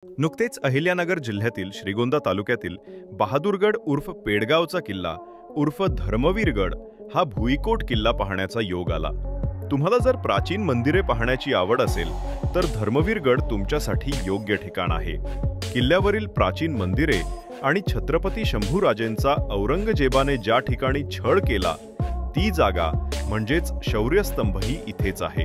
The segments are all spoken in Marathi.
नुकतेच अहिल्यानगर जिल्ह्यातील श्रीगोंदा तालुक्यातील बहादूरगड उर्फ पेडगावचा किल्ला उर्फ धर्मवीरगड हा भुईकोट किल्ला पाहण्याचा योग आला। तुम्हाला जर प्राचीन मंदिरे पाहण्याची आवड असेल तर धर्मवीरगड तुमच्यासाठी योग्य ठिकाण आहे। किल्ल्यावरील प्राचीन मंदिरे आणि छत्रपती शंभूराजेंचा औरंगजेबाने ज्या ठिकाणी छळ केला ती जागा म्हणजेच शौर्यस्तंभही इथेच आहे।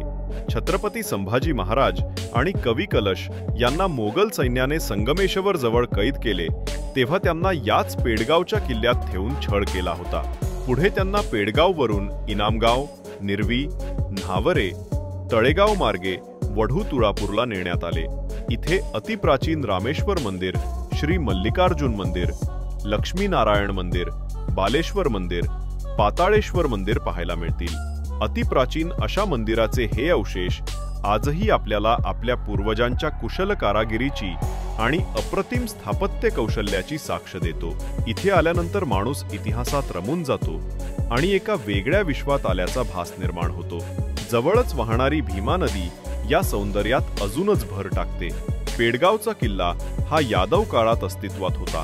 छत्रपती संभाजी महाराज आणि कवी कलश यांना मोगल सैन्याने संगमेश्वर जवळ कैद केले तेव्हा त्यांना याच पेडगावच्या किल्ल्यात ठेवून छळ केला होता। पुढे त्यांना पेडगाववरून इनामगाव, निरवी, न्हावरे, तळेगाव मार्गे वढू तुळापूरला नेण्यात आले। इथे अतिप्राचीन रामेश्वर मंदिर, श्री मल्लिकार्जुन मंदिर, लक्ष्मीनारायण मंदिर, बालेश्वर मंदिर, पाताळेश्वर मंदिर पाहायला मिळतील। अतिप्राचीन अशा मंदिराचे हे अवशेष आजही आपल्याला आपल्या पूर्वजांच्या कुशल कारागिरीची आणि अप्रतिम स्थापत्य कौशल्याची साक्ष देतो। इथे आल्यानंतर माणूस इतिहासात रमून जातो आणि एका वेगळ्या विश्वात आल्याचा भास निर्माण होतो। जवळच वाहणारी भीमा नदी या सौंदर्यात अजूनच भर टाकते। पेडगावचा किल्ला हा यादव काळात अस्तित्वात होता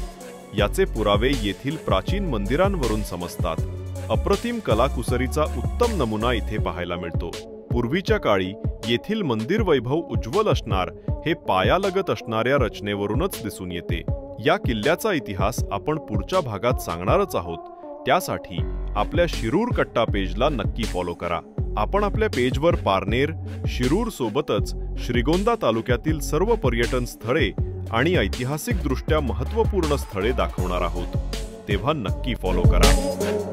याचे पुरावे येथील प्राचीन मंदिरांवरून समजतात। अप्रतिम कलाकुसरीचा उत्तम नमुना इथे पाहायला मिळतो। पूर्वीच्या काळी येथील मंदिर वैभव उज्ज्वल असणार हे पायालगत असणाऱ्या रचनेवरूनच दिसून येते। या किल्ल्याचा इतिहास आपण पुढच्या भागात सांगणारच आहोत, त्यासाठी आपल्या शिरूर कट्टा पेजला नक्की फॉलो करा। आपण आपल्या पेजवर पारनेर, शिरूर सोबतच श्रीगोंदा तालुक्यातील सर्व पर्यटन स्थळे आणि ऐतिहासिकदृष्ट्या महत्त्वपूर्ण स्थळे दाखवणार आहोत, तेव्हा नक्की फॉलो करा।